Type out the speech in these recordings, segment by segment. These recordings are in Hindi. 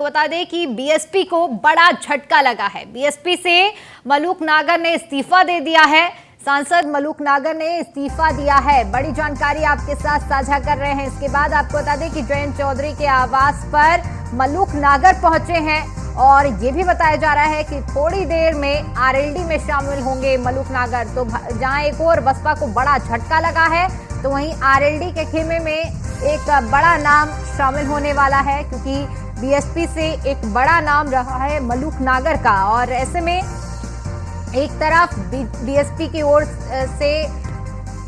आपको बता दें कि बीएसपी को बड़ा झटका लगा है। बीएसपी से मलूक नागर ने इस्तीफा दे दिया है। सांसद मलूक नागर ने इस्तीफा दिया है। बड़ी जानकारी आपके साथ साझा कर रहे हैं। इसके बाद आपको बता दें कि जयंत चौधरी के आवास पर मलूक नागर पहुंचे हैं और ये भी बताया जा रहा है कि थोड़ी देर में आरएलडी में शामिल होंगे मलूक नागर। तो जहां एक और बसपा को बड़ा झटका लगा है, तो वहीं आरएलडी के खेमे में एक बड़ा नाम शामिल होने वाला है, क्योंकि बीएसपी से एक बड़ा नाम रहा है मलूक नागर का। और ऐसे में एक तरफ बीएसपी की ओर से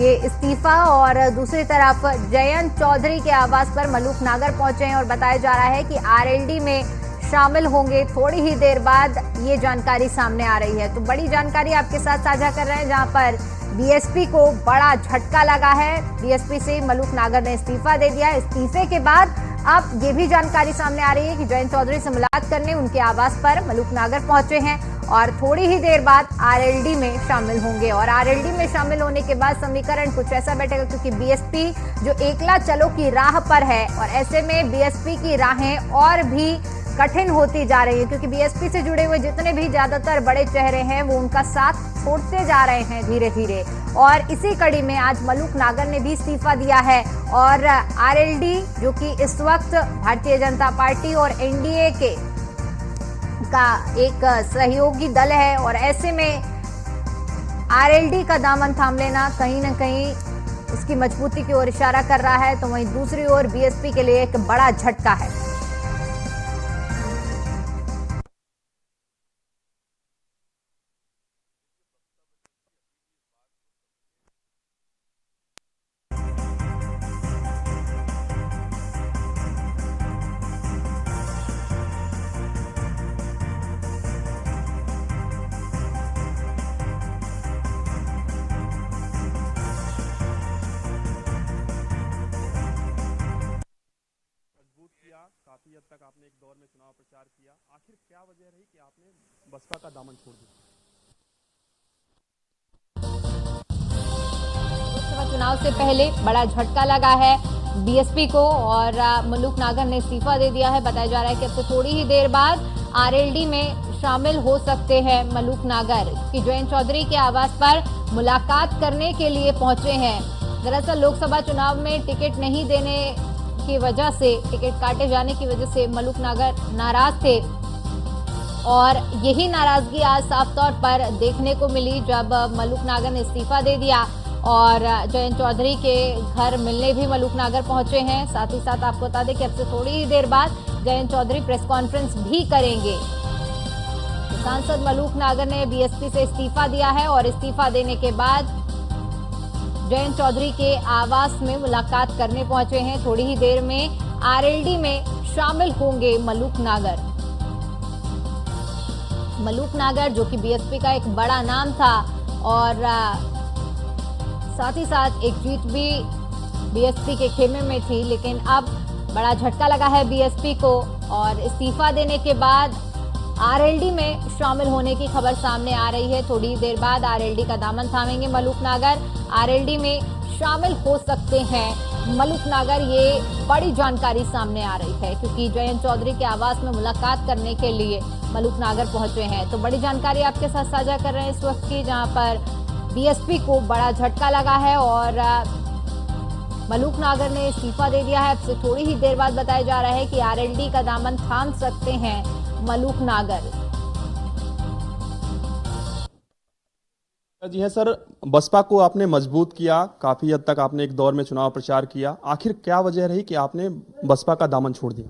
ये इस्तीफा और दूसरी तरफ जयंत चौधरी के आवास पर मलूक नागर पहुंचे हैं और बताया जा रहा है कि आरएलडी में शामिल होंगे थोड़ी ही देर बाद। ये जानकारी सामने आ रही है। तो बड़ी जानकारी आपके साथ साझा कर रहे हैं, जहां पर बीएसपी को बड़ा झटका लगा है। बीएसपी से मलूक नागर ने इस्तीफा दे दिया। इस्तीफे के बाद अब ये भी जानकारी सामने आ रही है कि जयंत चौधरी से मुलाकात करने उनके आवास पर मलूक नागर पहुंचे हैं और थोड़ी ही देर बाद आरएलडी में शामिल होंगे। और आरएलडी में शामिल होने के बाद समीकरण कुछ ऐसा बैठेगा, क्योंकि बीएसपी जो एकला चलो की राह पर है और ऐसे में बीएसपी की राहें और भी कठिन होती जा रही है, क्योंकि बीएसपी से जुड़े हुए जितने भी ज्यादातर बड़े चेहरे हैं वो उनका साथ छोड़ते जा रहे हैं धीरे धीरे। और इसी कड़ी में आज मलूक नागर ने भी इस्तीफा दिया है और आरएलडी जो कि इस वक्त भारतीय जनता पार्टी और एनडीए के का एक सहयोगी दल है, और ऐसे में आरएलडी का दामन थाम लेना कहीं ना कहीं उसकी मजबूती की ओर इशारा कर रहा है। तो वहीं दूसरी ओर बीएसपी के लिए एक बड़ा झटका है। काफी हद तक आपने एक दौर में चुनाव प्रचार किया, आखिर क्या वजह रही कि आपने बसपा का दामन छोड़ दिया? लोकसभा चुनाव से पहले बड़ा झटका लगा है बीएसपी को और मलूक नागर ने इस्तीफा दे दिया है। बताया जा रहा है कि अब से थोड़ी ही देर बाद आरएलडी में शामिल हो सकते हैं मलूक नागर, कि जयंत चौधरी के आवास पर मुलाकात करने के लिए पहुंचे हैं। दरअसल लोकसभा चुनाव में टिकट नहीं देने की वजह से, टिकट काटे जाने की वजह से मलूक नागर नाराज थे और यही नाराजगी आज साफ तौर पर देखने को मिली जब मलूक नागर ने इस्तीफा दे दिया और जयंत चौधरी के घर मिलने भी मलूक नागर पहुंचे हैं। साथ ही साथ आपको बता दें कि अब से थोड़ी ही देर बाद जयंत चौधरी प्रेस कॉन्फ्रेंस भी करेंगे। तो सांसद मलूक नागर ने बीएसपी से इस्तीफा दिया है और इस्तीफा देने के बाद जयंत चौधरी के आवास में मुलाकात करने पहुंचे हैं। थोड़ी ही देर में आरएलडी में शामिल होंगे मलूक नागर। मलूक नागर जो कि बीएसपी का एक बड़ा नाम था और साथ ही साथ एक जीत भी बीएसपी के खेमे में थी, लेकिन अब बड़ा झटका लगा है बीएसपी को और इस्तीफा देने के बाद आरएलडी में शामिल होने की खबर सामने आ रही है। थोड़ी देर बाद आरएलडी का दामन थामेंगे मलूक नागर, आरएलडी में शामिल हो सकते हैं मलूक नागर। ये बड़ी जानकारी सामने आ रही है, क्योंकि जयंत चौधरी के आवास में मुलाकात करने के लिए मलूक नागर पहुंचे हैं। तो बड़ी जानकारी आपके साथ साझा कर रहे हैं इस वक्त की, जहां पर बीएसपी को बड़ा झटका लगा है और मलूक नागर ने इस्तीफा दे दिया है। अब से थोड़ी ही देर बाद बताया जा रहा है कि आरएलडी का दामन थाम सकते हैं मलूक नागर। जी है सर, बसपा को आपने मजबूत किया, काफी हद तक आपने एक दौर में चुनाव प्रचार किया, आखिर क्या वजह रही कि आपने बसपा का दामन छोड़ दिया?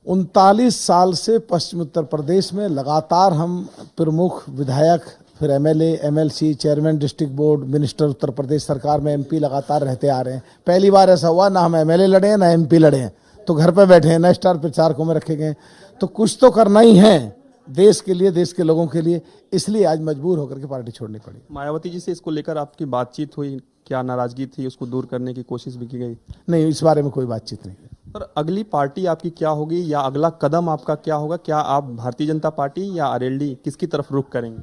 39 साल से पश्चिम उत्तर प्रदेश में लगातार हम प्रमुख विधायक, फिर MLA, MLC, chairman district board, minister Uttar Pradesh सरकार में एमपी लगातार रहते आ रहे हैं। पहली बार ऐसा हुआ ना हम एमएलए लड़े हैं ना एमपी लड़े हैं, तो घर पे बैठे हैं, ना स्टार प्रचारकों में रखे गए। तो कुछ तो करना ही है देश के लिए, देश के लोगों के लिए, इसलिए आज मजबूर होकर के पार्टी छोड़नी पड़ी। मायावती जी से इसको लेकर आपकी बातचीत हुई, क्या नाराजगी थी, उसको दूर करने की कोशिश भी की गई? नहीं, इस बारे में कोई बातचीत नहीं। सर, अगली पार्टी आपकी क्या होगी या अगला कदम आपका क्या होगा? क्या आप भारतीय जनता पार्टी या आरएलडी, किसकी तरफ रुख करेंगे?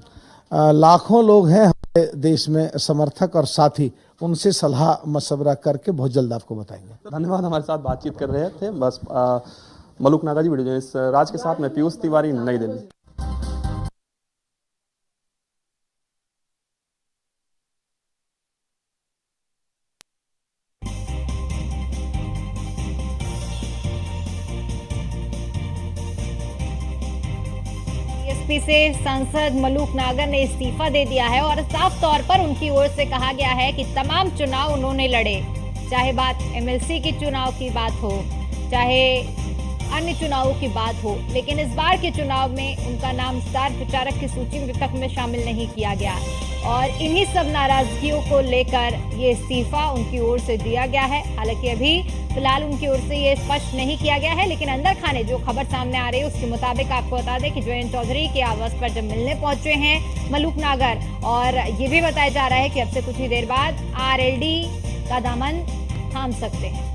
लाखों लोग हैं हमारे देश में समर्थक और साथी, उनसे सलाह मशवरा करके बहुत जल्द आपको बताएंगे। धन्यवाद, हमारे साथ बातचीत कर रहे थे। बस मलूक नागा जी, वीडियो जर्नलिस्ट राज के साथ मैं पीयूष तिवारी, नई दिल्ली। बीएसपी से सांसद मलूक नागर ने इस्तीफा दे दिया है और साफ तौर पर उनकी ओर से कहा गया है कि तमाम चुनाव उन्होंने लड़े, चाहे बात एमएलसी के चुनाव की बात हो, चाहे अन्य चुनावों की बात हो, लेकिन इस बार के चुनाव में उनका नाम स्टार प्रचारक की सूची में तक में शामिल नहीं किया गया और इन्हीं सब नाराजगियों को लेकर ये इस्तीफा उनकी ओर से दिया गया है। हालांकि अभी फिलहाल उनकी ओर से ये स्पष्ट नहीं किया गया है, लेकिन अंदर खाने जो खबर सामने आ रही है उसके मुताबिक आपको बता दें कि जयंत चौधरी के आवास पर जब मिलने पहुंचे हैं मलूक नागर, और ये भी बताया जा रहा है कि अब से कुछ ही देर बाद आरएलडी का दामन थाम सकते हैं।